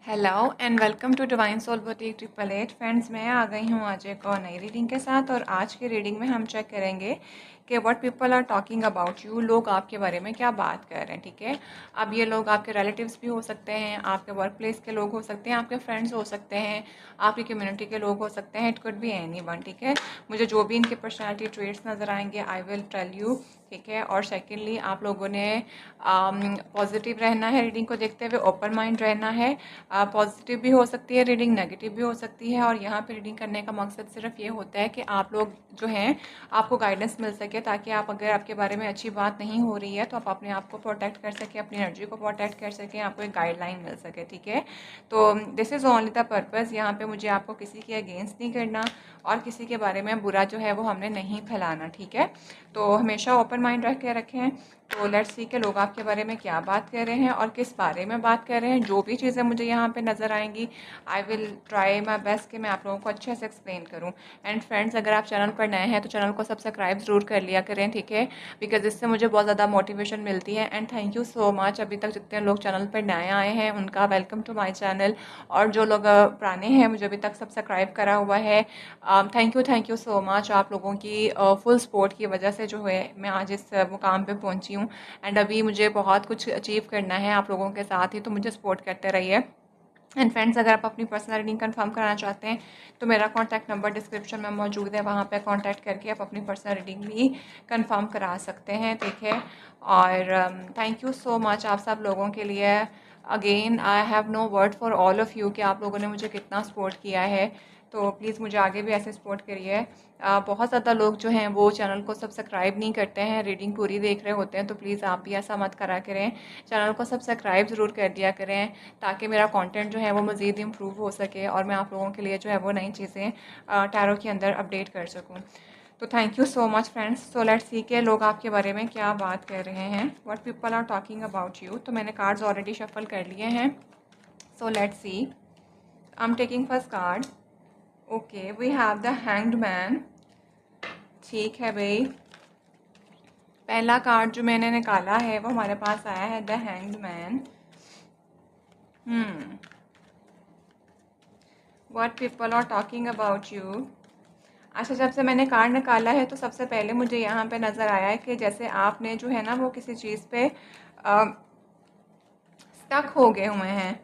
Hello and welcome to divine soul boutique 888 friends. मैं आ गई हूँ आज एक और नई रीडिंग के साथ। और आज की रीडिंग में हम चेक करेंगे कि what people are talking about you. लोग आपके बारे में क्या बात कर रहे हैं, ठीक है। अब ये लोग आपके रिलेटिव्स भी हो सकते हैं, आपके वर्क प्लेस के लोग हो सकते हैं, आपके फ्रेंड्स हो सकते हैं, आपकी कम्युनिटी के लोग हो सकते हैं। It could be any one, ठीक है। मुझे जो भी इनके पर्सनैलिटी ट्रेट्स नज़र आएंगे आई विल टेल यू, ठीक है। और सेकेंडली आप लोगों ने पॉजिटिव रहना है, रीडिंग को देखते हुए ओपन माइंड रहना है। पॉजिटिव भी हो सकती है रीडिंग, नेगेटिव भी हो सकती है। और यहाँ पे रीडिंग करने का मकसद सिर्फ ये होता है कि आप लोग जो हैं आपको गाइडेंस मिल सके, ताकि आप अगर आपके बारे में अच्छी बात नहीं हो रही है तो आप अपने आप को प्रोटेक्ट कर सकें, अपनी एनर्जी को प्रोटेक्ट कर सकें, आपको एक गाइडलाइन मिल सके, ठीक है। तो this is only the purpose. यहाँ पे मुझे आपको किसी के अगेंस्ट नहीं करना और किसी के बारे में बुरा जो है वो हमने नहीं फैलाना, ठीक है। तो हमेशा ओपन माइंड रख के रखें। तो लेट्स सी के लोग आपके बारे में क्या बात कर रहे हैं और किस बारे में बात कर रहे हैं। जो भी चीज़ें मुझे यहाँ पे नज़र आएंगी I will try my best कि मैं आप लोगों को अच्छे से एक्सप्लेन करूँ। एंड फ्रेंड्स, अगर आप चैनल पर नए हैं तो चैनल को सब्सक्राइब ज़रूर कर लिया करें, ठीक है, बिकॉज इससे मुझे बहुत ज़्यादा मोटिवेशन मिलती है। And thank you so much अभी तक जितने लोग चैनल पर नए आए हैं उनका वेलकम टू माई चैनल। और जो लोग पुराने हैं मुझे अभी तक सब्सक्राइब करा हुआ है, थैंक यू सो मच। आप लोगों की फुल सपोर्ट की वजह से जो है मैं आज इस मुकाम पे पहुंची हूँ। एंड अभी मुझे बहुत कुछ अचीव करना है आप लोगों के साथ ही, तो मुझे सपोर्ट करते रहिए। एंड फ्रेंड्स, अगर आप अपनी पर्सनल रीडिंग कंफर्म कराना चाहते हैं तो मेरा कॉन्टैक्ट नंबर डिस्क्रिप्शन में मौजूद है, वहाँ पे कांटेक्ट करके आप अपनी पर्सनल रीडिंग भी कंफर्म करा सकते हैं, ठीक है। और थैंक यू सो मच आप सब लोगों के लिए। Again I have no word for all of you कि आप लोगों ने मुझे कितना सपोर्ट किया है। तो प्लीज़ मुझे आगे भी ऐसे सपोर्ट करिए। बहुत ज़्यादा लोग जो हैं वो चैनल को सब्सक्राइब नहीं करते हैं, रीडिंग पूरी देख रहे होते हैं, तो प्लीज़ आप भी ऐसा मत करा करें। चैनल को सब्सक्राइब ज़रूर कर दिया करें ताकि मेरा कंटेंट जो है वो मज़ीद इम्प्रूव हो सके और मैं आप लोगों के लिए जो है वो नई चीज़ें टैरो के अंदर अपडेट कर सकूँ। तो thank you so much friends. So let's सी के लोग आपके बारे में क्या बात कर रहे हैं, what people are talking about you. तो मैंने कार्ड्स ऑलरेडी शफल कर लिए हैं। So let's see, I am taking first card. Okay, we have the hanged man. ठीक है भाई, पहला कार्ड जो मैंने निकाला है वो हमारे पास आया है the hanged man. What people are talking about you. अच्छा, जब से मैंने कार्ड निकाला है तो सबसे पहले मुझे यहाँ पे नज़र आया है कि जैसे आपने जो है ना वो किसी चीज़ पे स्टक हो गए हुए हैं,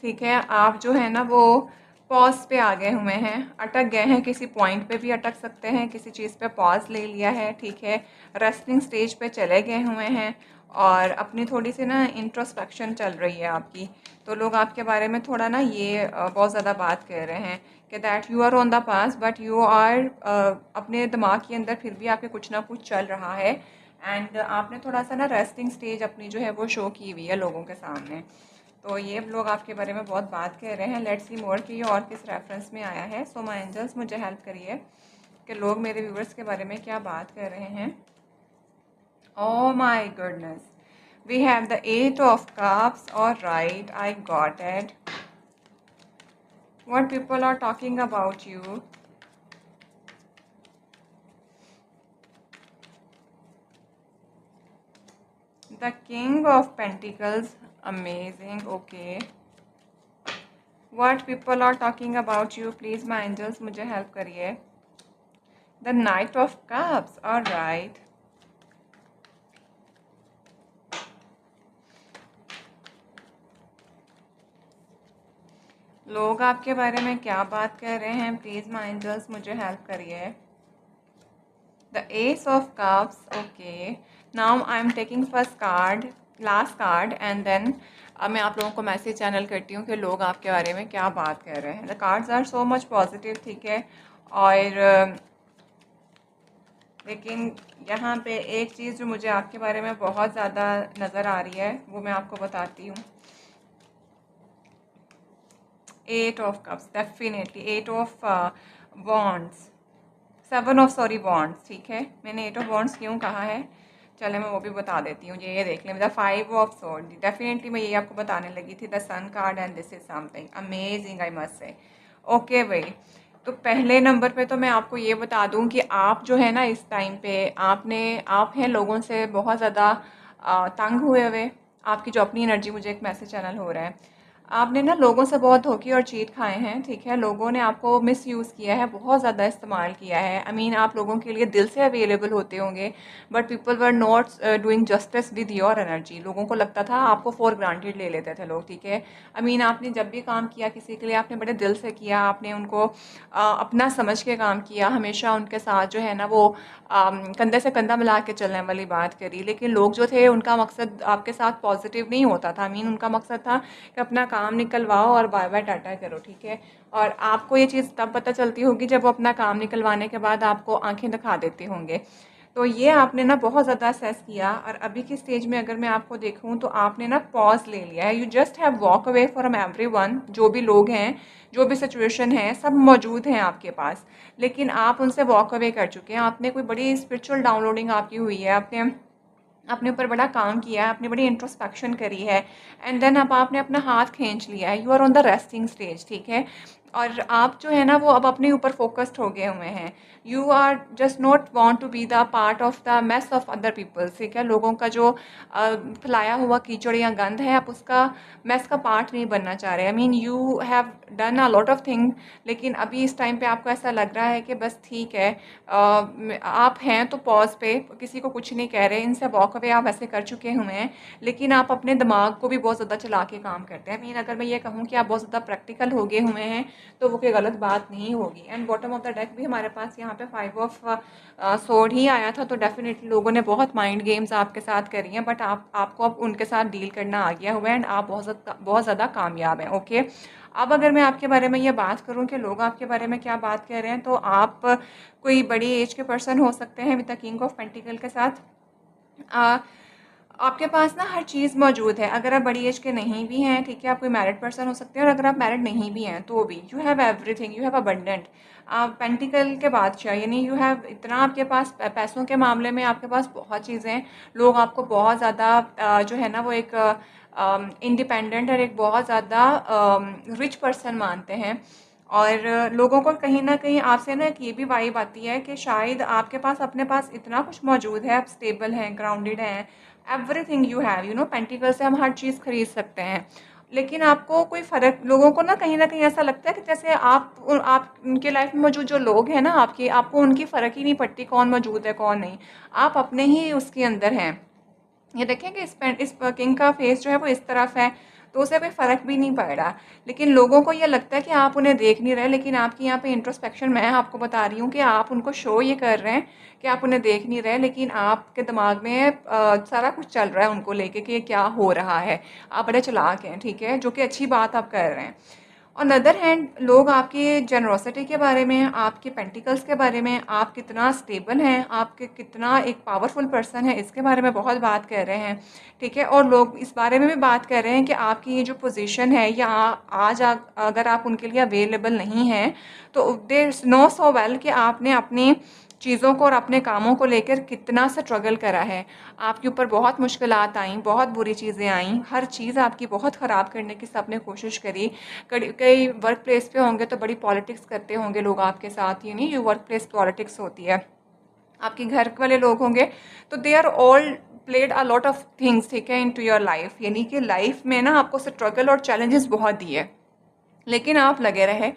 ठीक है। आप जो है ना वो पॉज पे आ गए हुए हैं, अटक गए हैं, किसी पॉइंट पे भी अटक सकते हैं, किसी चीज़ पे पॉज ले लिया है, ठीक है। रेस्टिंग स्टेज पे चले गए हुए हैं और अपनी थोड़ी सी ना इंट्रोस्पेक्शन चल रही है आपकी। तो लोग आपके बारे में थोड़ा ना ये बहुत ज़्यादा बात कर रहे हैं कि that you are on the pass but you are, अपने दिमाग के अंदर फिर भी आपके कुछ ना कुछ चल रहा है। एंड आपने थोड़ा सा ना रेस्टिंग स्टेज अपनी जो है वो शो की हुई है लोगों के सामने। तो ये लोग आपके बारे में बहुत बात कर रहे हैं। लेट्स सी मोर कि ये और किस रेफरेंस में आया है। सो माय एंजल्स मुझे हेल्प करिए कि लोग मेरे व्यूवर्स के बारे में क्या बात कर रहे हैं। Oh my goodness, we have the Eight of Cups. All right, I got it. What people are talking about you. The King of Pentacles. Amazing. Okay, what people are talking about you. Please my angels मुझे help करिए. The Knight of Cups. All right. लोग आपके बारे में क्या बात कर रहे हैं, प्लीज़ माय एंजल्स मुझे हेल्प करिए। The ace of cups. Okay, now I am taking first card, last card, and then अब मैं आप लोगों को मैसेज चैनल करती हूँ कि लोग आपके बारे में क्या बात कर रहे हैं। The cards are so much positive, ठीक है। और लेकिन यहाँ पे एक चीज़ जो मुझे आपके बारे में बहुत ज़्यादा नज़र आ रही है वो मैं आपको बताती हूँ। Eight of cups, definitely eight of wands, seven of sorry wands, ठीक है। मैंने एट ऑफ वॉन्ड्स क्यों कहा है, चले मैं वो भी बता देती हूँ। ये देख लें, the five of sword, definitely मैं ये आपको बताने लगी थी। The sun card and this is something amazing I must say. Okay भाई, तो पहले नंबर पे तो मैं आपको ये बता दूं कि आप जो है ना इस टाइम पे आप हैं लोगों से बहुत ज़्यादा तंग हुए हुए। आपकी जो अपनी एनर्जी, मुझे एक मैसेज चैनल हो रहा है, आपने ना लोगों से बहुत धोखे और चीट खाए हैं, ठीक है? लोगों ने आपको मिसयूज़ किया है, बहुत ज़्यादा इस्तेमाल किया है। आई मीन आप लोगों के लिए दिल से अवेलेबल होते होंगे, but people were not doing justice with your energy. लोगों को लगता था आपको फॉर ग्रांटेड ले लेते थे लोग, ठीक है? आई मीन आपने जब भी काम किया किसी के लिए, आपने बड़े दिल से किया, आपने उनको अपना समझ के काम किया, हमेशा उनके साथ जो है ना वो कंधे से कंधा मिला के चलने वाली बात करी। लेकिन लोग जो थे उनका मकसद आपके साथ पॉजिटिव नहीं होता था। आई मीन उनका मकसद था कि अपना काम निकलवाओ और बाय बाय टाटा करो, ठीक है? और आपको ये चीज़ तब पता चलती होगी जब वो अपना काम निकलवाने के बाद आपको आंखें दिखा देते होंगे। तो ये आपने ना बहुत ज़्यादा असेस किया, और अभी की स्टेज में अगर मैं आपको देखूँ तो आपने ना पॉज़ ले लिया है। You just have walk away from everyone. जो भी लोग हैं, जो भी सिचुएशन है, सब मौजूद हैं आपके पास, लेकिन आप उनसे वॉक अवे कर चुके हैं। आपने कोई बड़ी स्पिरिचुअल डाउनलोडिंग आपकी हुई है, आपने अपने ऊपर बड़ा काम किया है, आपने बड़ी इंट्रोस्पेक्शन करी है, एंड देन अब आपने अपना हाथ खींच लिया है। You are on the resting stage, ठीक है? और आप जो है ना वो अब अपने ऊपर फोकस्ड हो गए हुए हैं। You are just not want to be the part of the mess of other peoples, ठीक है? लोगों का जो फैलाया हुआ कीचड़ या गंद है, आप उसका मेस का पार्ट नहीं बनना चाह रहे। I mean you have done a lot of thing, लेकिन अभी इस टाइम पे आपको ऐसा लग रहा है कि बस ठीक है, आप हैं तो पॉज पे, किसी को कुछ नहीं कह रहे, इनसे वॉक अवे आप ऐसे कर चुके हुए हैं। लेकिन आप अपने दिमाग को भी बहुत ज़्यादा चला के काम करते हैं। मीन अगर मैं ये कहूँ कि आप बहुत ज़्यादा प्रैक्टिकल हो गए हुए हैं तो वो कोई गलत बात नहीं होगी। And bottom of the deck भी हमारे पास यहाँ पे 5 ऑफ सोर्ड ही आया था, तो डेफिनेटली लोगों ने बहुत माइंड गेम्स आपके साथ करी हैं, बट आपको अब उनके साथ डील करना आ गया हुआ है, एंड आप बहुत ज़्यादा कामयाब हैं, ओके? अब अगर मैं आपके बारे में ये बात करूँ कि लोग आपके बारे में क्या बात कर रहे हैं, तो आप कोई बड़ी एज के पर्सन हो सकते हैं with the king of pentacle के साथ। अ, आपके पास ना हर चीज़ मौजूद है। अगर आप बड़ी एज के नहीं भी हैं, ठीक है, आप कोई मैरिड पर्सन हो सकते हैं, और अगर आप मैरिड नहीं भी हैं तो भी you have everything, you have abundant. Pentacle के बादशाह, यानी यू हैव इतना आपके पास पैसों के मामले में आपके पास बहुत चीज़ें हैं। लोग आपको बहुत ज़्यादा जो है ना वो एक इंडिपेंडेंट और एक बहुत ज़्यादा रिच पर्सन मानते हैं। और लोगों को कहीं न कहीं आपसे ना एक ये भी वाइब आती है कि शायद आपके पास अपने पास इतना कुछ मौजूद है, आप स्टेबल हैं, ग्राउंडेड हैं, everything you have, you know, pentacle से हम हर चीज़ खरीद सकते हैं। लेकिन आपको कोई फ़र्क, लोगों को ना कहीं न कहीं ऐसा लगता है कि जैसे आप उनके लाइफ़ में मौजूद जो लोग हैं ना आपके, आपको उनकी फ़र्क ही नहीं पड़ती कौन मौजूद है, कौन नहीं। आप अपने ही उसके अंदर हैं। ये देखें कि इस किंग का फेस जो है वो इस तरफ है, तो उसे कोई फ़र्क भी नहीं पड़ रहा। लेकिन लोगों को ये लगता है कि आप उन्हें देख नहीं रहे, लेकिन आपकी यहाँ पे इंट्रोस्पेक्शन मैं आपको बता रही हूँ कि आप उनको शो ये कर रहे हैं कि आप उन्हें देख नहीं रहे, लेकिन आपके दिमाग में सारा कुछ चल रहा है उनको लेके कि ये क्या हो रहा है। आप बड़े चालाक हैं, ठीक है? जो कि अच्छी बात आप कर रहे हैं। ऑन द अदर हैंड लोग आपकी जेनरोसिटी के बारे में, आपके पेंटिकल्स के बारे में, आप कितना स्टेबल हैं, आपके कितना एक पावरफुल पर्सन है, इसके बारे में बहुत बात कर रहे हैं, ठीक है? और लोग इस बारे में भी बात कर रहे हैं कि आपकी ये जो पोजीशन है, या अगर आप उनके लिए अवेलेबल नहीं हैं, तो दे नो सो वेल कि आपने अपनी चीज़ों को और अपने कामों को लेकर कितना स्ट्रगल करा है। आपके ऊपर बहुत मुश्किलात आईं, बहुत बुरी चीज़ें आईं, हर चीज़ आपकी बहुत ख़राब करने की सबने कोशिश करी। कई वर्क प्लेस पे होंगे तो बड़ी पॉलिटिक्स करते होंगे लोग आपके साथ, यानी ये वर्क प्लेस पॉलिटिक्स होती है। आपके घर वाले लोग होंगे तो they are all played a lot of things, ठीक है, इन टू योर लाइफ। यानी कि लाइफ में ना आपको स्ट्रगल और चैलेंजेस बहुत दिए, लेकिन आप लगे रहे,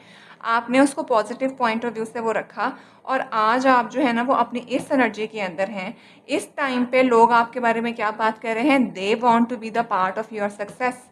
आपने उसको पॉजिटिव पॉइंट ऑफ व्यू से वो रखा, और आज आप जो है ना वो अपनी इस एनर्जी के अंदर हैं। इस टाइम पे लोग आपके बारे में क्या बात कर रहे हैं, they want to be the part of your success.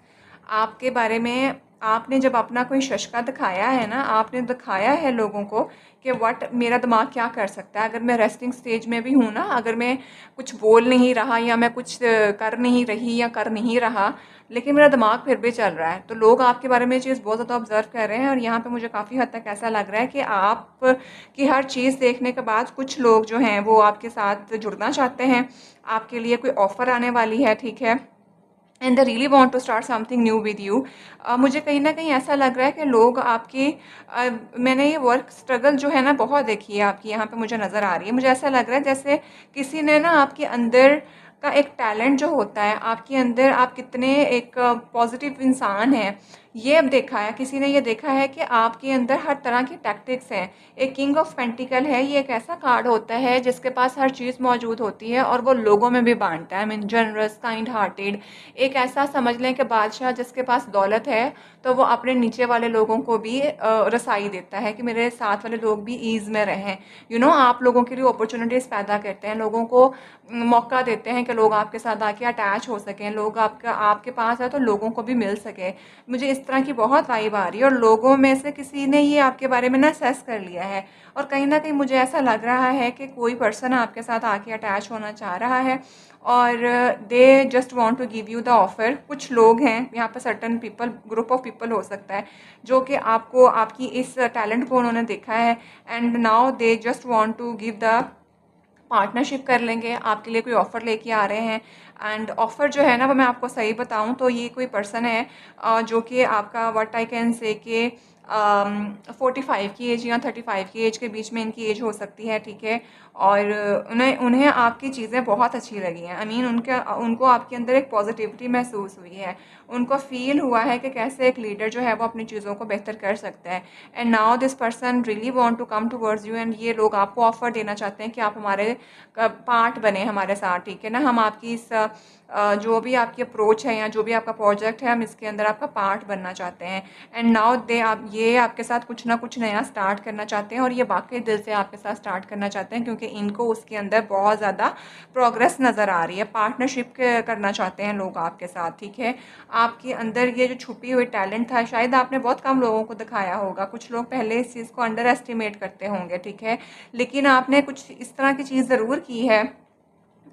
आपके बारे में आपने जब अपना कोई शशका दिखाया है ना, आपने दिखाया है लोगों को कि व्हाट मेरा दिमाग क्या कर सकता है। अगर मैं रेस्टिंग स्टेज में भी हूँ ना, अगर मैं कुछ बोल नहीं रहा या मैं कुछ कर नहीं रही या कर नहीं रहा, लेकिन मेरा दिमाग फिर भी चल रहा है, तो लोग आपके बारे में ये चीज़ बहुत ज़्यादा ऑब्जर्व कर रहे हैं। और यहाँ पे मुझे काफ़ी हद तक ऐसा लग रहा है कि आप की हर चीज़ देखने के बाद कुछ लोग जो हैं वो आपके साथ जुड़ना चाहते हैं, आपके लिए कोई ऑफ़र आने वाली है, ठीक है, and they really want to start something new with you. मुझे कहीं न कहीं ऐसा लग रहा है कि लोग आपकी मैंने ये वर्क स्ट्रगल जो है ना बहुत देखी है आपकी, यहाँ पे मुझे नज़र आ रही है। मुझे ऐसा लग रहा है जैसे किसी ने ना आपके अंदर का एक टैलेंट जो होता है आपके अंदर, आप कितने एक पॉजिटिव इंसान हैं, ये अब देखा है। किसी ने ये देखा है कि आपके अंदर हर तरह की टैक्टिक्स हैं। एक किंग ऑफ पेंटिकल है, ये एक ऐसा कार्ड होता है जिसके पास हर चीज़ मौजूद होती है और वो लोगों में भी बांटता है। I mean generous, kind hearted, एक ऐसा समझ लें कि बादशाह जिसके पास दौलत है तो वो अपने नीचे वाले लोगों को भी रसाई देता है कि मेरे साथ वाले लोग भी ईज़ में रहें। आप लोगों के लिए अपॉर्चुनिटीज़ पैदा करते हैं, लोगों को मौका देते हैं कि लोग आपके साथ आके अटैच हो सकें, लोग आपके पास है तो लोगों को भी मिल सके। मुझे इस तरह की बहुत वाइब आ रही है और लोगों में से किसी ने ये आपके बारे में ना असेस कर लिया है और कहीं ना कहीं मुझे ऐसा लग रहा है कि कोई पर्सन आपके साथ आके अटैच होना चाह रहा है और they just want to give you the offer. कुछ लोग हैं यहाँ पर, certain people, group of people हो सकता है, जो कि आपको आपकी इस टैलेंट को उन्होंने देखा है and now they just want to give the partnership कर लेंगे, आपके लिए कोई ऑफ़र लेके आ रहे हैं। एंड ऑफ़र जो है ना वो मैं आपको सही बताऊं तो ये कोई पर्सन है जो कि आपका व्हाट आई कैन से कि 45 की एज या 35 की एज के बीच में इनकी एज हो सकती है, ठीक है। और उन्हें उन्हें आपकी चीज़ें बहुत अच्छी लगी हैं। आई मीन उनको आपके अंदर एक पॉजिटिविटी महसूस हुई है, उनको फील हुआ है कि कैसे एक लीडर जो है वो अपनी चीज़ों को बेहतर कर सकता है। And now this person really want to come towards you and ये लोग आपको ऑफ़र देना चाहते हैं कि आप हमारे पार्ट बने हमारे साथ, ठीक है ना। हम आपकी इस जो भी आपकी अप्रोच है या जो भी आपका प्रोजेक्ट है, हम इसके अंदर आपका पार्ट बनना चाहते हैं। एंड नाउ दे आप ये आपके साथ कुछ ना कुछ नया स्टार्ट करना चाहते हैं और ये वाकई दिल से आपके साथ स्टार्ट करना चाहते हैं क्योंकि इनको उसके अंदर बहुत ज़्यादा प्रोग्रेस नज़र आ रही है। पार्टनरशिप करना चाहते हैं लोग आपके साथ, ठीक है। आपके अंदर ये जो छुपी हुई टैलेंट था शायद आपने बहुत कम लोगों को दिखाया होगा, कुछ लोग पहले इस चीज़ को अंडर एस्टिमेट करते होंगे, ठीक है। लेकिन आपने कुछ इस तरह की चीज़ ज़रूर की है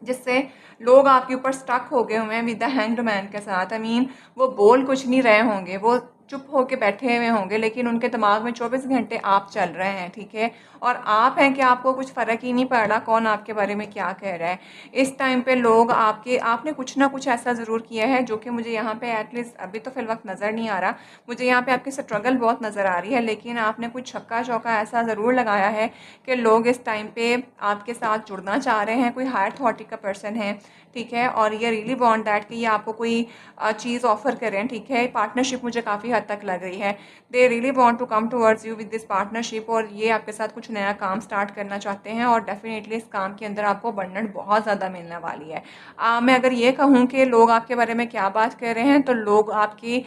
जिससे लोग आपके ऊपर स्टक हो गए हुए हैं विद द हैंग्ड मैन के साथ। आई मीन वो बोल कुछ नहीं रहे होंगे, वो चुप होके बैठे हुए होंगे, लेकिन उनके दिमाग में 24 घंटे आप चल रहे हैं, ठीक है। और आप हैं कि आपको कुछ फ़र्क ही नहीं पड़ रहा कौन आपके बारे में क्या कह रहा है। इस टाइम पे लोग आपने कुछ ना कुछ ऐसा ज़रूर किया है जो कि मुझे यहाँ पे एटलीस्ट अभी तो फिल वक्त नज़र नहीं आ रहा। मुझे यहाँ पे आपकी स्ट्रगल बहुत नज़र आ रही है, लेकिन आपने कुछ छक्का चौका ऐसा ज़रूर लगाया है कि लोग इस टाइम पे आपके साथ जुड़ना चाह रहे हैं। कोई हायर अथॉरिटी का पर्सन है, ठीक है, और ये रियली वांट दैट कि ये आपको कोई चीज़ ऑफ़र करें, ठीक है। पार्टनरशिप मुझे काफ़ी हद तक लग रही है। They really want to come towards you with this partnership और ये आपके साथ कुछ नया काम स्टार्ट करना चाहते हैं और डेफिनेटली इस काम के अंदर आपको अबंडेंट बहुत ज़्यादा मिलने वाली है। मैं अगर ये कहूँ कि लोग आपके बारे में क्या बात कर रहे हैं तो लोग आपकी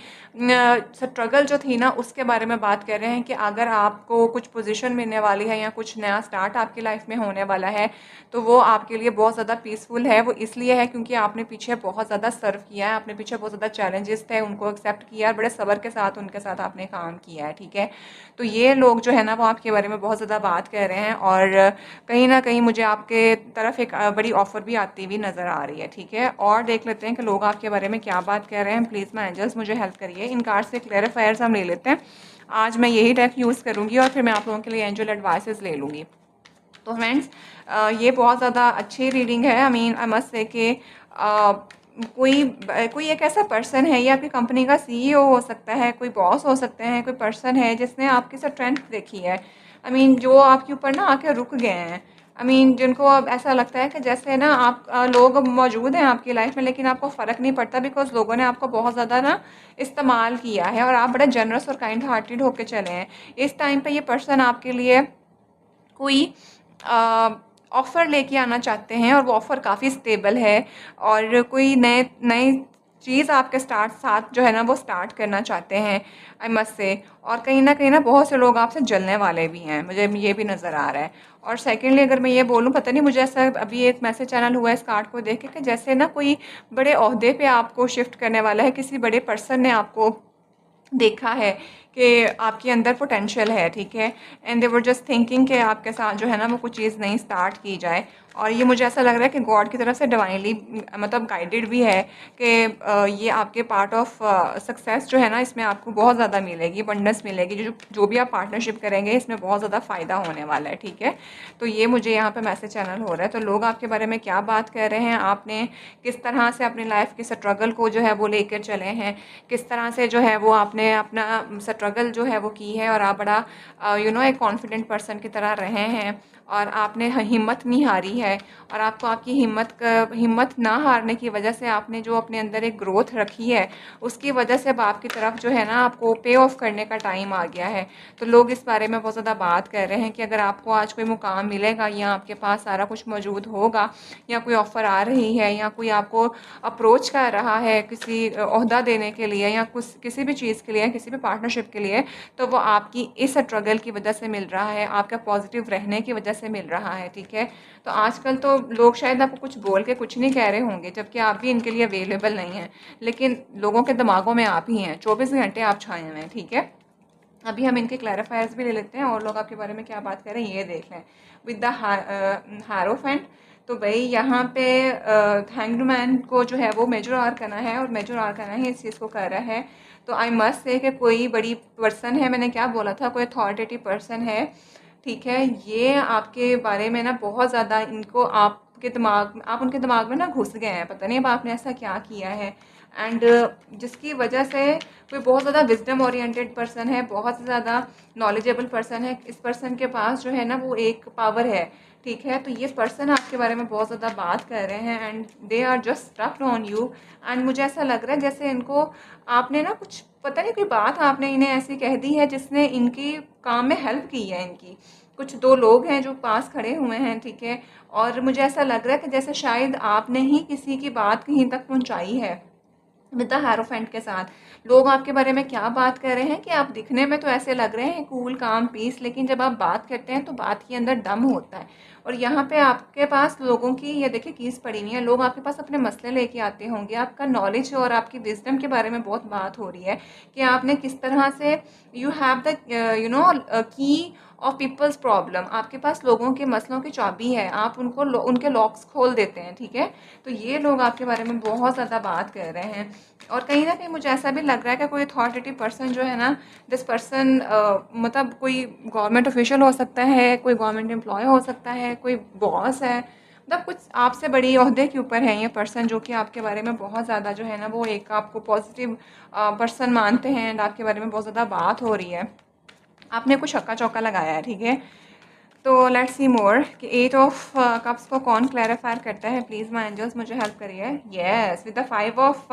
स्ट्रगल जो थी ना उसके बारे में बात कर रहे हैं कि अगर आपको कुछ पोजीशन मिलने वाली है या कुछ नया स्टार्ट आपकी लाइफ में होने वाला है तो वो आपके लिए बहुत ज़्यादा पीसफुल है। वो इसलिए है क्योंकि आपने पीछे बहुत ज़्यादा सर्व किया है, आपने पीछे बहुत ज़्यादा चैलेंजेस थे उनको एक्सेप्ट किया और बड़े सब्र के साथ उनके साथ आपने काम किया है, ठीक है। तो ये लोग जो है ना वो आपके बारे में बहुत ज़्यादा बात कर रहे हैं और कहीं ना कहीं मुझे आपके तरफ एक बड़ी ऑफ़र भी आती हुई नज़र आ रही है, ठीक है। और देख लेते हैं कि लोग आपके बारे में क्या बात कर रहे हैं। प्लीज़ माय एंजल्स मुझे हेल्प करिए। इन कार्ड से क्लैरिफायर्स हम ले लेते हैं। आज मैं यही डेक यूज़ करूँगी और फिर मैं आप लोगों के लिए एंजल एडवाइसेस ले लूँगी। तो फ्रेंड्स ये बहुत ज़्यादा अच्छी रीडिंग है। I mean I must say कि कोई एक ऐसा पर्सन है, ये आपकी कंपनी का सीईओ हो सकता है, कोई बॉस हो सकते हैं, कोई पर्सन है जिसने आपकी स्ट्रेंथ देखी है। आई मीन जो आपके ऊपर ना आके रुक गए हैं। आई मीन जिनको अब ऐसा लगता है कि जैसे ना आप लोग मौजूद हैं आपकी लाइफ में लेकिन आपको फ़र्क नहीं पड़ता बिकॉज लोगों ने आपको बहुत ज़्यादा ना इस्तेमाल किया है और आप बड़े जनरस और काइंड हार्टेड होके चले हैं। इस टाइम पे ये पर्सन आपके लिए कोई ऑफ़र लेके आना चाहते हैं और वो ऑफ़र काफ़ी स्टेबल है और कोई नए नई चीज़ आपके साथ जो है ना वो स्टार्ट करना चाहते हैं, आई मस्ट से। और कहीं ना बहुत से लोग आपसे जलने वाले भी हैं, मुझे ये भी नज़र आ रहा है। और सेकेंडली अगर मैं ये बोलूँ, पता नहीं मुझे ऐसा अभी एक मैसेज चैनल हुआ है इस कार्ड को देख के कि जैसे ना कोई बड़े ओहदे पे आपको शिफ्ट करने वाला है, किसी बड़े पर्सन ने आपको देखा है कि आपके अंदर पोटेंशियल है, ठीक है। And they were just thinking कि आपके साथ जो है ना वो कुछ चीज़ नई स्टार्ट की जाए। और ये मुझे ऐसा लग रहा है कि गॉड की तरफ से डिवाइनली मतलब गाइडेड भी है कि ये आपके पार्ट ऑफ सक्सेस जो है ना इसमें आपको बहुत ज़्यादा मिलेगी, अबंडेंस मिलेगी। जो भी आप पार्टनरशिप करेंगे इसमें बहुत ज़्यादा फ़ायदा होने वाला है, ठीक है। तो ये मुझे यहाँ पे मैसेज चैनल हो रहा है। तो लोग आपके बारे में क्या बात कर रहे हैं, आपने किस तरह से अपनी लाइफ की स्ट्रगल को जो है वो लेकर चले हैं, किस तरह से जो है वो आपने अपना स्ट्रगल जो है वो की है और आप बड़ा एक कॉन्फिडेंट पर्सन की तरह रहे हैं। और आपने हिम्मत नहीं हारी है, और आपको आपकी हिम्मत ना हारने की वजह से आपने जो अपने अंदर एक ग्रोथ रखी है, उसकी वजह से अब आपकी तरफ जो है ना आपको पे ऑफ करने का टाइम आ गया है। तो लोग इस बारे में बहुत ज़्यादा बात कर रहे हैं कि अगर आपको आज कोई मुकाम मिलेगा या आपके पास सारा कुछ मौजूद होगा, या कोई ऑफ़र आ रही है, या कोई आपको अप्रोच कर रहा है किसी ओहदा देने के लिए, या कुछ किसी भी चीज़ के लिए, किसी भी पार्टनरशिप के लिए, तो वो आपकी इस स्ट्रगल की वजह से मिल रहा है, आपका पॉजिटिव रहने की वजह से मिल रहा है, ठीक है। तो आजकल तो लोग शायद आपको कुछ बोल के कुछ नहीं कह रहे होंगे, जबकि आप भी इनके लिए अवेलेबल नहीं हैं, लेकिन लोगों के दिमागों में आप ही हैं, 24 घंटे आप छाए हुए हैं, ठीक है। अभी हम इनके क्लैरिफायर्स भी ले लेते हैं और लोग आपके बारे में क्या बात कर रहे हैं ये देख लें। विद द हारोफेंट, तो भाई यहाँ पे हैंग्ड मैन को जो है वो मेजर आर करना है, और मेजर आर करना है, इस चीज़ को कर रहा है। तो आई मस्ट से कि कोई बड़ी पर्सन है, मैंने क्या बोला था, कोई अथॉरिटेटिव पर्सन है, ठीक है। ये आपके बारे में ना बहुत ज़्यादा इनको आपके दिमाग, आप उनके दिमाग में ना घुस गए हैं, पता नहीं अब आपने ऐसा क्या किया है। एंड जिसकी वजह से कोई बहुत ज़्यादा विजडम ओरिएंटेड पर्सन है, बहुत ज़्यादा नॉलेजेबल पर्सन है, इस पर्सन के पास जो है ना वो एक पावर है, ठीक है। तो ये पर्सन आपके बारे में बहुत ज़्यादा बात कर रहे हैं, and they are just stucked on you. And मुझे ऐसा लग रहा है जैसे इनको आपने ना कुछ, पता नहीं कोई बात आपने इन्हें ऐसी कह दी है जिसने इनकी काम में हेल्प की है इनकी। कुछ दो लोग हैं जो पास खड़े हुए हैं, ठीक है, और मुझे ऐसा लग रहा है कि जैसे शायद आपने ही किसी की बात कहीं तक पहुंचाई है विद द हेरोफेंट के साथ। लोग आपके बारे में क्या बात कर रहे हैं कि आप दिखने में तो ऐसे लग रहे हैं कूल काम पीस, लेकिन जब आप बात करते हैं तो बात के अंदर दम होता है। और यहाँ पे आपके पास लोगों की ये देखिए कीस पड़ी हुई है, लोग आपके पास अपने मसले लेके आते होंगे, आपका नॉलेज और आपकी विजडम के बारे में बहुत बात हो रही है कि आपने किस तरह से you have the key of peoples problem. आपके पास लोगों के मसलों की चाबी है, आप उनको उनके लॉक्स खोल देते हैं, ठीक है। तो ये लोग आपके बारे में बहुत ज़्यादा बात कर रहे हैं, और कहीं ना कहीं मुझे ऐसा भी लग रहा है कि कोई अथॉरिटेटिव पर्सन जो है ना, दिस पर्सन मतलब कोई गवर्नमेंट ऑफिशियल हो सकता है, कोई गवर्नमेंट एम्प्लॉय हो सकता है, कोई बॉस है, मतलब कुछ आपसे बड़ी ओहदे के ऊपर है ये पर्सन, जो कि आपके बारे में बहुत ज़्यादा जो है ना वो एक आपको पॉजिटिव पर्सन मानते हैं, एंड आपके बारे में बहुत ज़्यादा बात हो रही है। आपने कुछ हक्का चौका लगाया है, ठीक है। तो लेट्स सी मोर कि 8 ऑफ कप्स को कौन क्लैरिफायर करता है, प्लीज़ माय एंजल्स मुझे हेल्प करिए। Yes, with the 5 of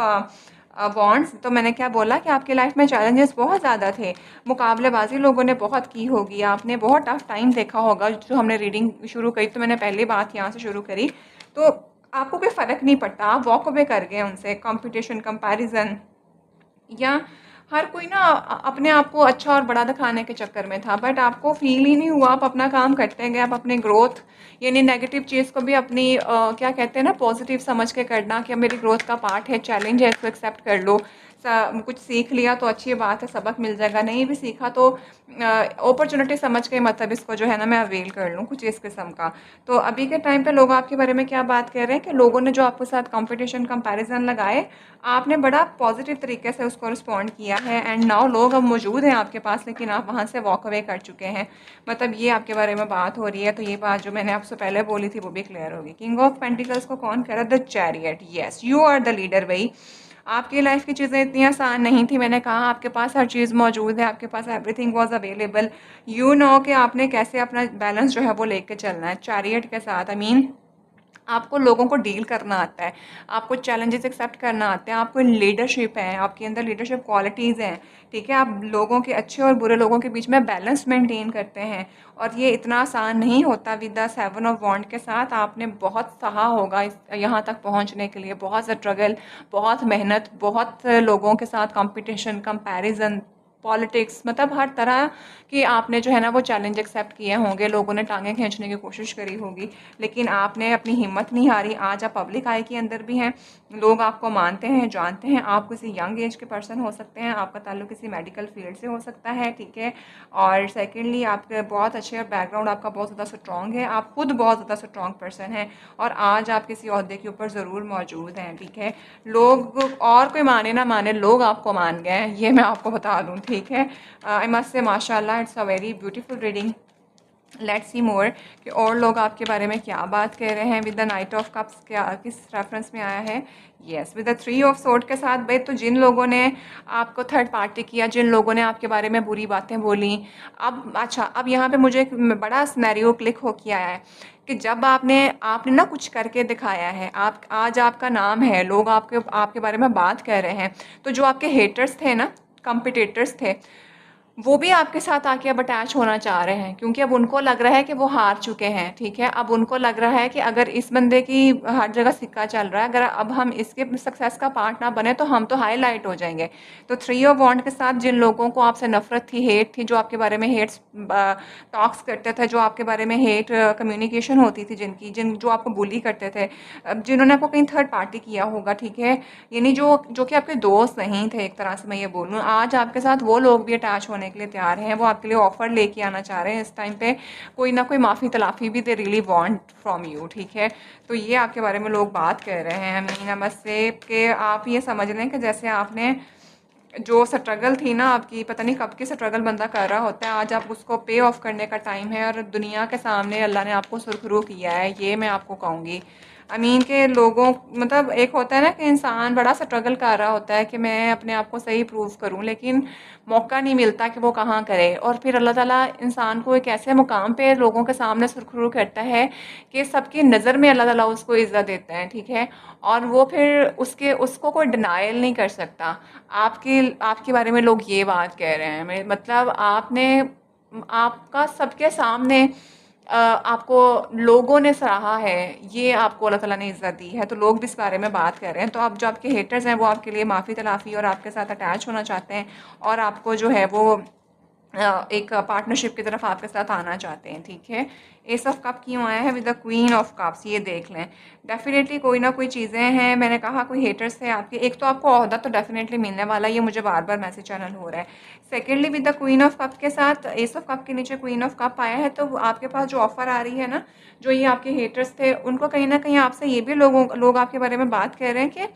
wands, तो मैंने क्या बोला कि आपकी लाइफ में चैलेंजेस बहुत ज़्यादा थे, मुकाबलेबाजी लोगों ने बहुत की होगी, आपने बहुत टफ टाइम देखा होगा। जो हमने रीडिंग शुरू करी तो मैंने पहली बात यहाँ से शुरू करी, तो आपको कोई फ़र्क नहीं पड़ता, आप वॉक अवे कर गए उनसे, कंपटीशन, कंपैरिजन, या हर कोई ना अपने आप को अच्छा और बड़ा दिखाने के चक्कर में था, बट आपको फील ही नहीं हुआ, आप अपना काम करते गए, आप अपनी ग्रोथ, यानी नेगेटिव चीज़ को भी अपनी क्या कहते हैं ना पॉजिटिव समझ के करना कि अब मेरी ग्रोथ का पार्ट है, चैलेंज है, इसको एक्सेप्ट कर लो। कुछ सीख लिया तो अच्छी बात है, सबक मिल जाएगा, नहीं भी सीखा तो अपॉर्चुनिटी समझ के मतलब इसको जो है ना मैं अवेल कर लूँ, कुछ इस किस्म का। तो अभी के टाइम पे लोग आपके बारे में क्या बात कर रहे हैं कि लोगों ने जो आपके साथ कंपटीशन कंपैरिजन लगाए, आपने बड़ा पॉजिटिव तरीके से उसको रिस्पॉन्ड किया है, एंड नाउ लोग अब मौजूद हैं आपके पास, लेकिन आप वहाँ से वॉक अवे कर चुके हैं, मतलब ये आपके बारे में बात हो रही है। तो ये बात जो मैंने आपसे पहले बोली थी वो भी क्लियर होगी। किंग ऑफ पेंटिकल्स को कौन कह रहा है, the chariot. Yes, you are the leader भाई। आपकी लाइफ की चीज़ें इतनी आसान नहीं थी, मैंने कहा आपके पास हर चीज़ मौजूद है, आपके पास everything was available, you know कि आपने कैसे अपना बैलेंस जो है वो लेके चलना है चैरियट के साथ। आई मीन आपको लोगों को डील करना आता है, आपको चैलेंजेस एक्सेप्ट करना आता है, आपको लीडरशिप है, आपके अंदर लीडरशिप क्वालिटीज़ हैं, ठीक है। आप लोगों के, अच्छे और बुरे लोगों के बीच में बैलेंस मेंटेन करते हैं, और ये इतना आसान नहीं होता। विद द 7 ऑफ वॉन्ड के साथ आपने बहुत सहा होगा इस यहाँ तक पहुँचने के लिए, बहुत स्ट्रगल, बहुत मेहनत, बहुत लोगों के साथ कंपटीशन, कंपैरिजन, पॉलिटिक्स, मतलब हर तरह कि आपने जो है ना वो चैलेंज एक्सेप्ट किए होंगे, लोगों ने टांगें खींचने की कोशिश करी होगी, लेकिन आपने अपनी हिम्मत नहीं हारी। आज आप पब्लिक आई के अंदर भी हैं, लोग आपको मानते हैं, जानते हैं, आप किसी यंग एज के पर्सन हो सकते हैं, आपका ताल्लुक किसी मेडिकल फील्ड से हो सकता है, ठीक है। और सेकेंडली आपके बहुत अच्छे बैकग्राउंड आपका बहुत ज़्यादा स्ट्रॉन्ग है, आप खुद बहुत ज़्यादा स्ट्रॉन्ग पर्सन हैं, और आज आप किसी ओहदे के ऊपर ज़रूर मौजूद हैं, ठीक है। लोग और कोई माने ना माने, लोग आपको मान गए हैं, ये मैं आपको बता दूँ, ठीक है। आई मस्ट से माशाल्लाह, it's a very beautiful reading. Let's see more कि और लोग आपके बारे में क्या बात कर रहे हैं। With the night of cups क्या किस रेफरेंस में आया है? Yes, with the three of sword के साथ। भाई तो जिन लोगों ने आपको थर्ड पार्टी किया, जिन लोगों ने आपके बारे में बुरी बातें बोली, अब अच्छा अब यहाँ पे मुझे एक बड़ा सिनेरियो क्लिक हो किया है कि जब आपने आपने ना कुछ करके दिखाया है, आप आज आपका नाम है, लोग आपके आपके बारे में बात कर रहे हैं, तो जो आपके हेटर्स थे ना, कंपिटिटर्स थे, वो भी आपके साथ आके अब अटैच होना चाह रहे हैं, क्योंकि अब उनको लग रहा है कि वो हार चुके हैं। ठीक है, अब उनको लग रहा है कि अगर इस बंदे की हर जगह सिक्का चल रहा है, अगर अब हम इसके सक्सेस का पार्ट ना बने तो हम तो हाईलाइट हो जाएंगे। तो थ्री ऑफ वॉन्ड के साथ जिन लोगों को आपसे नफरत थी, हेट थी, जो आपके बारे में हेट्स टॉक्स करते थे, जो आपके बारे में हेट कम्युनिकेशन होती थी, जिनकी जिन जो आपको बुली करते थे, जिन्होंने आपको कहीं थर्ड पार्टी किया होगा, ठीक है, यानी जो जो कि आपके दोस्त नहीं थे, एक तरह से मैं ये बोलूँ, आज आपके साथ वो लोग भी अटैच होने के लिए तैयार हैं। वो आपके लिए ऑफर लेके आना चाह रहे हैं इस टाइम पे, कोई ना कोई माफ़ी तलाफ़ी भी दे रियली वांट फ्रॉम यू। ठीक है, तो ये आपके बारे में लोग बात कर रहे हैं। मीना बस से कि आप ये समझ लें कि जैसे आपने जो स्ट्रगल थी ना आपकी, पता नहीं कब की स्ट्रगल बंदा कर रहा होता है, आज आप उसको पे ऑफ करने का टाइम है और दुनिया के सामने अल्लाह ने आपको सुरखरू किया है, ये मैं आपको कहूँगी। आई मीन के लोगों, मतलब एक होता है ना कि इंसान बड़ा स्ट्रगल कर रहा होता है कि मैं अपने आप को सही प्रूव करूं, लेकिन मौका नहीं मिलता कि वो कहाँ करे, और फिर अल्लाह ताला इंसान को एक ऐसे मुकाम पे लोगों के सामने सुरखरू करता है कि सबकी नज़र में अल्लाह ताला उसको इज़्ज़त देता है। ठीक है, और वो फिर उसको कोई डिनायल नहीं कर सकता। आपके आपके बारे में लोग ये बात कह रहे हैं, मतलब आपने आपका सबके सामने आपको लोगों ने सराहा है, ये आपको अल्लाह ताला ने इज़्ज़त दी है, तो लोग भी इस बारे में बात कर रहे हैं। तो अब जो आपके हेटर्स हैं वो आपके लिए माफ़ी तलाफ़ी और आपके साथ अटैच होना चाहते हैं, और आपको जो है वो एक पार्टनरशिप की तरफ आपके साथ आना चाहते हैं। ठीक है, एस ऑफ कप क्यों आया है with the queen of cups, ये देख लें। डेफिनेटली कोई ना कोई चीज़ें हैं, मैंने कहा कोई हेटर्स थे आपके, एक तो आपको ओहदा तो डेफिनेटली मिलने वाला है, ये मुझे बार बार मैसेज चैनल हो रहा है। Secondly with the queen of cup के साथ एस ऑफ कप के नीचे क्वीन ऑफ कप आया है, तो आपके पास जो ऑफर आ रही है ना, जो ये आपके हेटर्स थे उनको कहीं ना कहीं आपसे ये भी लोग आपके बारे में बात कर रहे हैं कि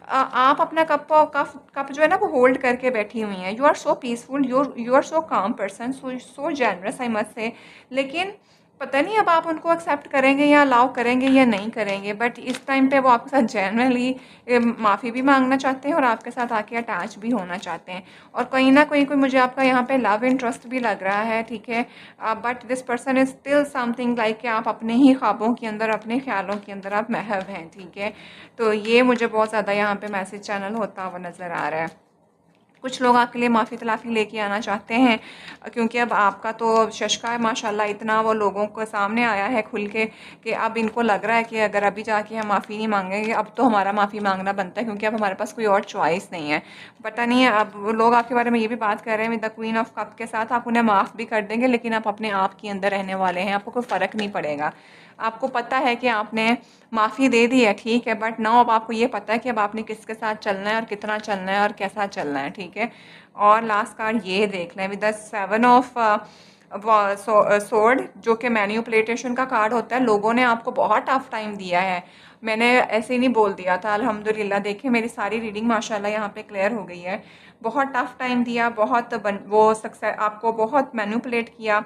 आप अपना कप जो है ना वो होल्ड करके बैठी हुई हैं। You are so peaceful, you are so calm person, so generous I must say. लेकिन पता नहीं अब आप उनको एक्सेप्ट करेंगे या अलाउ करेंगे या नहीं करेंगे, बट इस टाइम पे वो आपके साथ जेनरली माफ़ी भी मांगना चाहते हैं और आपके साथ आके अटैच भी होना चाहते हैं। और कहीं ना कहीं कोई मुझे आपका यहाँ पे लव इंटरेस्ट भी लग रहा है। ठीक है, but this person is still something like कि आप अपने ही ख्वाबों के अंदर, अपने ख्यालों के अंदर आप महव हैं। ठीक है, तो ये मुझे बहुत ज़्यादा यहाँ पे मैसेज चैनल होता हुआ नज़र आ रहा है। कुछ लोग आपके लिए माफ़ी तलाफ़ी लेके आना चाहते हैं, क्योंकि अब आपका तो शशका है माशाल्लाह, इतना वो लोगों के सामने आया है खुल के कि अब इनको लग रहा है कि अगर अभी जाके हम माफ़ी नहीं मांगेंगे, अब तो हमारा माफ़ी मांगना बनता है, क्योंकि अब हमारे पास कोई और चॉइस नहीं है। पता नहीं है, अब लोग आपके बारे में ये भी बात कर रहे हैं with the queen of cup के साथ, आप उन्हें माफ़ भी कर देंगे, लेकिन आप अपने आप के अंदर रहने वाले हैं, आपको कोई फ़र्क नहीं पड़ेगा। आपको पता है कि आपने माफ़ी दे दी है, ठीक है, बट नाउ अब आपको ये पता है कि अब आपने किसके साथ चलना है और कितना चलना है और कैसा चलना है। ठीक है, और लास्ट कार्ड ये देख लें with the seven of sword, जो कि मैन्युपुलेटेशन का कार्ड होता है। लोगों ने आपको बहुत टफ टाइम दिया है, मैंने ऐसे ही नहीं बोल दिया था। अल्हम्दुलिल्लाह देखिए मेरी सारी रीडिंग माशाल्लाह यहाँ पे क्लियर हो गई है। बहुत टफ टाइम दिया, बहुत वो सक्सेस, आपको बहुत मैन्युपुलेट किया,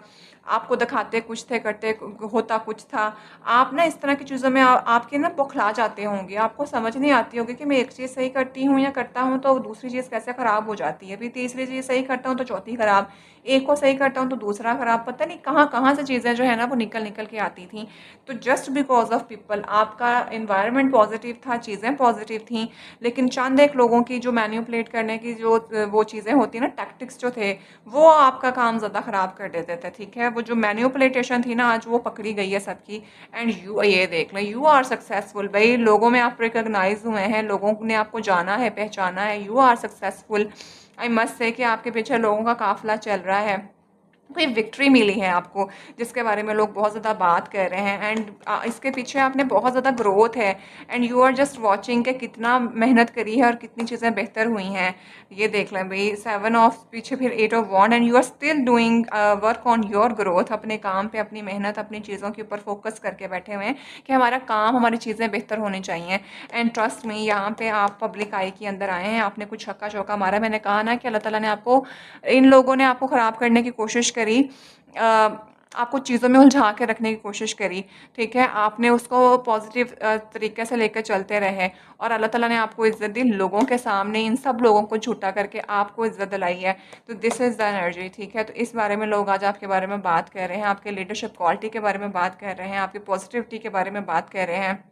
आपको दिखाते कुछ थे, करते होता कुछ था। आप ना इस तरह की चीज़ों में आपके ना बौखला जाते होंगे, आपको समझ नहीं आती होगी कि मैं एक चीज़ सही करती हूँ या करता हूँ तो दूसरी चीज़ कैसे ख़राब हो जाती है, फिर तीसरी चीज़ सही करता हूँ तो चौथी ख़राब, एक को सही करता हूँ तो दूसरा ख़राब, पता नहीं कहाँ कहाँ से चीज़ें जो है ना वो निकल निकल के आती थी। तो जस्ट बिकॉज ऑफ पीपल, आपका इन्वायरमेंट पॉजिटिव था, चीज़ें पॉजिटिव थी, लेकिन चंद एक लोगों की जो मैन्युपुलेट करने की जो वो चीज़ें होती ना, टैक्टिक्स जो थे, वो आपका काम ज़्यादा ख़राब कर देते थे। ठीक है, वो जो मैन्युपुलेटेशन थी ना आज वो पकड़ी गई है सबकी। एंड यू ये देख लें, यू आर सक्सेसफुल, भाई लोगों में आप रिकॉग्नाइज हुए हैं, लोगों ने आपको जाना है, पहचाना है, you are successful. I must say कि आपके पीछे लोगों का काफिला चल रहा है, कोई विक्ट्री मिली है आपको, जिसके बारे में लोग बहुत ज़्यादा बात कर रहे हैं। एंड इसके पीछे आपने बहुत ज़्यादा ग्रोथ है, and you are just watching के कितना मेहनत करी है और कितनी चीज़ें बेहतर हुई हैं। ये देख लें भाई, सेवन ऑफ पीछे फिर eight of wand, and you are still doing work on your growth, अपने काम पे, अपनी मेहनत, अपनी चीज़ों के ऊपर फोकस करके बैठे हुए हैं कि हमारा काम, हमारी चीज़ें बेहतर होनी चाहिए। एंड ट्रस्ट में यहाँ पे आप पब्लिक आई के अंदर आए हैं, आपने कुछ छक्का चौका मारा। मैंने कहा ना कि अल्लाह ताला ने आपको, इन लोगों ने आपको ख़राब करने की कोशिश करी, आपको चीज़ों में उलझा के रखने की कोशिश करी, ठीक है? आपने उसको पॉज़िटिव तरीके से लेकर चलते रहे और अल्लाह ताला ने आपको इज़्ज़त दी, लोगों के सामने इन सब लोगों को झूठा करके आपको इज़्ज़त दिलाई है। तो दिस इज़ द एनर्जी, ठीक है? तो इस बारे में लोग आज आपके बारे में बात कर रहे हैं, आपके लीडरशिप क्वालिटी के बारे में बात कर रहे हैं, आपकी पॉज़िटिविटी के बारे में बात कर रहे हैं।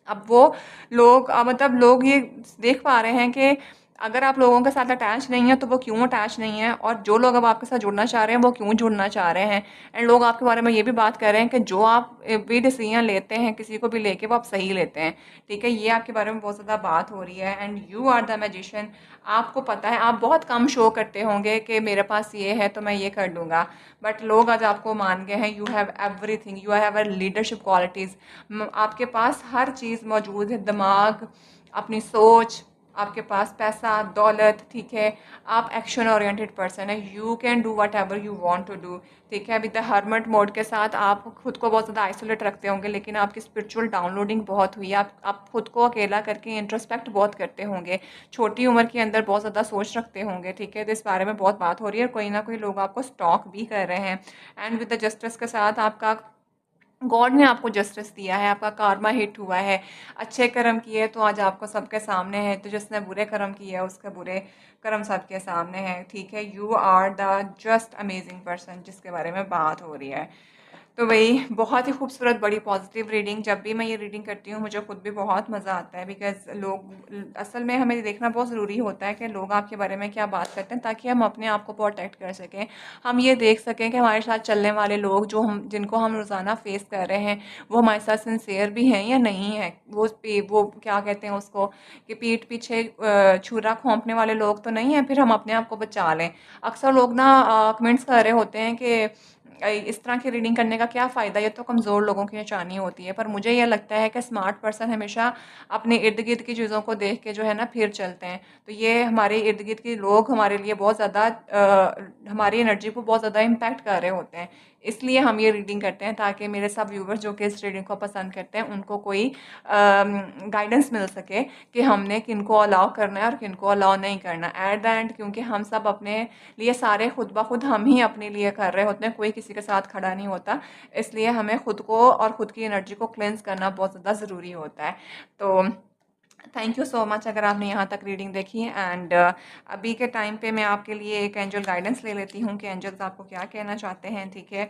अब वो लोग मतलब लोग ये देख पा रहे हैं कि अगर आप लोगों के साथ अटैच नहीं है तो वो क्यों अटैच नहीं है, और जो लोग अब आपके साथ जुड़ना चाह रहे हैं वो क्यों जुड़ना चाह रहे हैं। एंड लोग आपके बारे में ये भी बात कर रहे हैं कि जो आप भी डिसीजन लेते हैं किसी को भी लेके वो आप सही लेते हैं, ठीक है? ये आपके बारे में बहुत ज़्यादा बात हो रही है। And you are the magician. आपको पता है, आप बहुत कम शो करते होंगे कि मेरे पास ये है तो मैं ये कर लूँगा, बट लोग आज आपको मान गए हैं। You have everything, you have a leadership qualities. आपके पास हर चीज़ मौजूद है, दिमाग, अपनी सोच, आपके पास पैसा, दौलत, ठीक है? आप एक्शन ओरिएंटेड पर्सन है, you can do whatever you want to do, ठीक है? विद द हर्मिट मोड के साथ आप खुद को बहुत ज़्यादा आइसोलेट रखते होंगे, लेकिन आपकी स्पिरिचुअल डाउनलोडिंग बहुत हुई है। आप खुद को अकेला करके इंट्रोस्पेक्ट बहुत करते होंगे, छोटी उम्र के अंदर बहुत ज़्यादा सोच रखते होंगे, ठीक है? तो इस बारे में बहुत बात हो रही है और कोई ना कोई लोग आपको स्टॉक भी कर रहे हैं। एंड विद द जस्टिस के साथ आपका गॉड ने आपको जस्टिस दिया है, आपका कार्मा हिट हुआ है। अच्छे कर्म किए तो आज आपको सबके सामने है, तो जिसने बुरे कर्म किए है उसके बुरे कर्म सबके सामने हैं, ठीक है? You are the just amazing person जिसके बारे में बात हो रही है। तो वही बहुत ही खूबसूरत बड़ी पॉजिटिव रीडिंग। जब भी मैं ये रीडिंग करती हूँ मुझे खुद भी बहुत मज़ा आता है, बिकॉज़ लोग असल में हमें देखना बहुत ज़रूरी होता है कि लोग आपके बारे में क्या बात करते हैं, ताकि हम अपने आप को प्रोटेक्ट कर सकें। हम ये देख सकें कि हमारे साथ चलने वाले लोग जो हम जिनको हम रोज़ाना फेस कर रहे हैं वो हमारे साथ सिंसियर भी हैं या नहीं है। वो क्या कहते हैं उसको, कि पीठ पीछे छुरा घोंपने वाले लोग तो नहीं हैं, फिर हम अपने आप को बचा लें। अक्सर लोग ना कमेंट्स कर रहे होते हैं कि इस तरह की रीडिंग करने का क्या फ़ायदा, ये तो कमज़ोर लोगों की निशानी होती है। पर मुझे ये लगता है कि स्मार्ट पर्सन हमेशा अपने इर्द-गिर्द की चीज़ों को देख के जो है ना फिर चलते हैं। तो ये हमारे इर्द-गिर्द के लोग हमारे लिए बहुत ज़्यादा हमारी एनर्जी को बहुत ज़्यादा इम्पैक्ट कर रहे होते हैं। इसलिए हम ये रीडिंग करते हैं, ताकि मेरे सब व्यूवर्स जो कि इस रीडिंग को पसंद करते हैं उनको कोई गाइडेंस मिल सके कि हमने किनको अलाउ करना है और किनको अलाउ नहीं करना। एट द एंड क्योंकि हम सब अपने लिए सारे खुद ब खुद हम ही अपने लिए कर रहे होते हैं, कोई किसी के साथ खड़ा नहीं होता। इसलिए हमें खुद को और खुद की एनर्जी को क्लेंस करना बहुत ज़्यादा ज़रूरी होता है। तो थैंक यू सो मच अगर आपने यहाँ तक रीडिंग देखी। एंड अभी के टाइम पे मैं आपके लिए एक एंजल गाइडेंस ले लेती हूँ कि एंजल्स आपको क्या कहना चाहते हैं, ठीक है?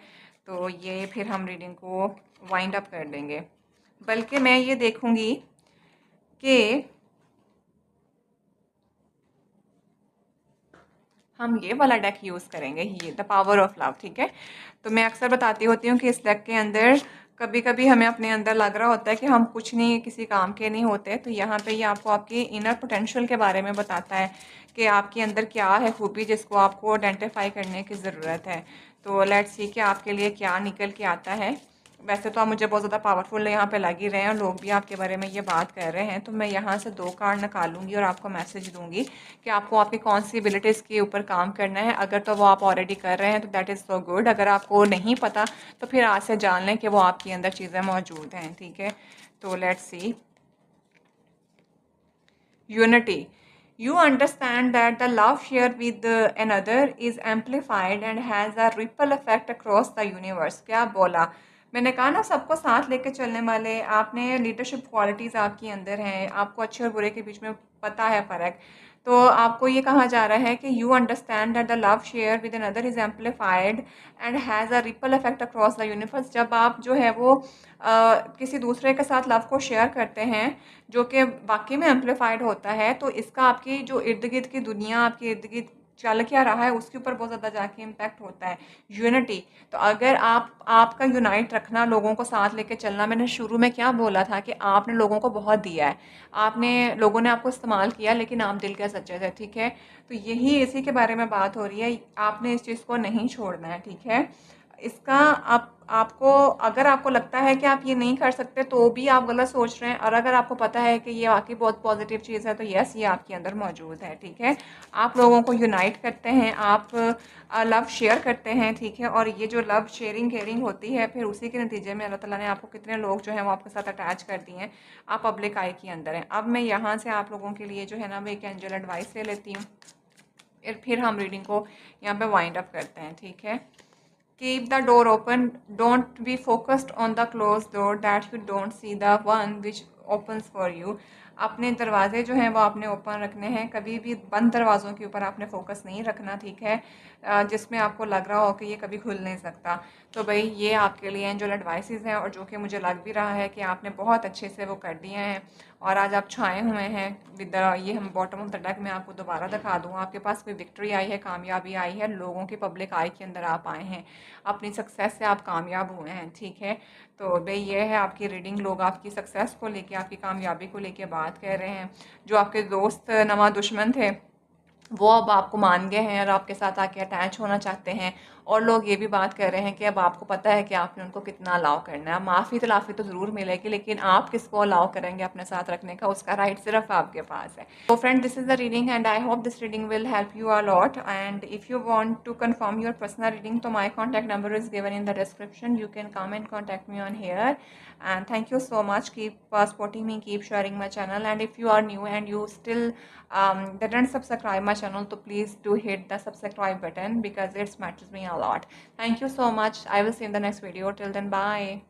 तो ये फिर हम रीडिंग को वाइंड अप कर देंगे। बल्कि मैं ये देखूँगी कि हम ये वाला डेक यूज़ करेंगे, ये द पावर ऑफ लव, ठीक है? तो मैं अक्सर बताती होती हूँ कि इस डेक के अंदर कभी-कभी हमें अपने अंदर लग रहा होता है कि हम कुछ नहीं, किसी काम के नहीं होते, तो यहाँ पे ये आपको आपकी इनर पोटेंशियल के बारे में बताता है कि आपके अंदर क्या है खूबी जिसको आपको आइडेंटिफाई करने की ज़रूरत है। तो लेट्स सी कि आपके लिए क्या निकल के आता है। वैसे तो आप मुझे बहुत ज़्यादा पावरफुल यहाँ पे लग ही रहे हैं और लोग भी आपके बारे में ये बात कर रहे हैं, तो मैं यहाँ से 2 कार्ड निकालूंगी और आपको मैसेज दूंगी कि आपको आपकी कौन सी एबिलिटीज़ के ऊपर काम करना है। अगर तो वो आप ऑलरेडी कर रहे हैं तो दैट इज़ सो गुड। अगर आपको नहीं पता तो फिर आज से जान लें कि वो आपके अंदर चीज़ें मौजूद हैं, ठीक है? तो let's see. Unity. You understand that the love shared with another is amplified and has a ripple effect across the universe. क्या बोला मैंने? कहा ना सबको साथ लेके चलने वाले। आपने लीडरशिप क्वालिटीज़ आपके अंदर हैं, आपको अच्छे और बुरे के बीच में पता है फ़र्क। तो आपको ये कहा जा रहा है कि you understand that the love share with another is amplified and has a ripple effect across the universe. जब आप जो है वो किसी दूसरे के साथ लव को शेयर करते हैं जो कि वाक़ई में एम्पलीफाइड होता है, तो इसका आपकी जो इर्द-गिर्द की दुनिया, आपके इर्द-गिर्द चल क्या रहा है उसके ऊपर बहुत ज़्यादा जाके इम्पैक्ट होता है। यूनिटी। तो अगर आपका यूनाइट रखना, लोगों को साथ लेके चलना, मैंने शुरू में क्या बोला था कि आपने लोगों को बहुत दिया है। आपने लोगों ने आपको इस्तेमाल किया लेकिन आप दिल के सच्चे थे, ठीक है? तो यही इसी के बारे में बात हो रही है। आपने इस चीज़ को नहीं छोड़ना है, ठीक है? इसका आपको अगर आपको लगता है कि आप ये नहीं कर सकते तो भी आप गलत सोच रहे हैं, और अगर आपको पता है कि ये वाक़ई बहुत पॉजिटिव चीज़ है तो यस, ये आपके अंदर मौजूद है, ठीक है? आप लोगों को यूनाइट करते हैं, आप लव शेयर करते हैं, ठीक है? और ये जो लव शेयरिंग केयरिंग होती है फिर उसी के नतीजे में अल्लाह ताला ने आपको कितने लोग जो हैं वो आपके साथ अटैच कर दिए हैं। आप पब्लिक आई के अंदर हैं। अब मैं यहाँ से आप लोगों के लिए जो है ना मैं एक एंजल एडवाइस ले लेती हूँ, फिर हम रीडिंग को यहाँ पे वाइंड अप करते हैं, ठीक है? keep the door open, don't be focused on the closed door that you don't see the one which opens for you. अपने दरवाजे जो हैं वो आपने ओपन रखने हैं, कभी भी बंद दरवाज़ों के ऊपर आपने फोकस नहीं रखना, ठीक है, जिसमें आपको लग रहा हो कि ये कभी खुल नहीं सकता। तो भाई ये आपके लिए एंजल एडवाइसेस हैं और जो कि मुझे लग भी रहा है कि आपने बहुत अच्छे से वो कर दिए हैं और आज आप छाए हुए हैं विद ये हम बॉटम ऑफ द डेक में आपको दोबारा दिखा दूँ, आपके पास कोई विक्ट्री आई है, कामयाबी आई है, लोगों की पब्लिक आई के अंदर आप आए हैं, अपनी सक्सेस से आप कामयाब हुए हैं, ठीक है। तो भाई ये है आपकी रीडिंग, लोग आपकी सक्सेस को लेके, आपकी कामयाबी को लेके बात कर रहे हैं। जो आपके दोस्त नमा दुश्मन थे वो अब आपको मान गए हैं और आपके साथ आके अटैच होना चाहते हैं, और लोग ये भी बात कर रहे हैं कि अब आपको पता है कि आपने उनको कितना अलाउ करना है। माफ़ी तलाफ़ी तो ज़रूर मिलेगी, लेकिन आप किसको अलाउ करेंगे अपने साथ रखने का, उसका राइट सिर्फ आपके पास है। तो friend, this is the reading and I hope this reading will help you a lot. And if you want to confirm your personal reading, तो my contact number is given in the description, you can come and contact me on here. And thank you so much, keep supporting me, keep sharing my channel, and if you are new and you still didn't subscribe my channel, so please do hit the subscribe button because it matters me a lot. Thank you so much. I will see you in the next video. Till then, bye.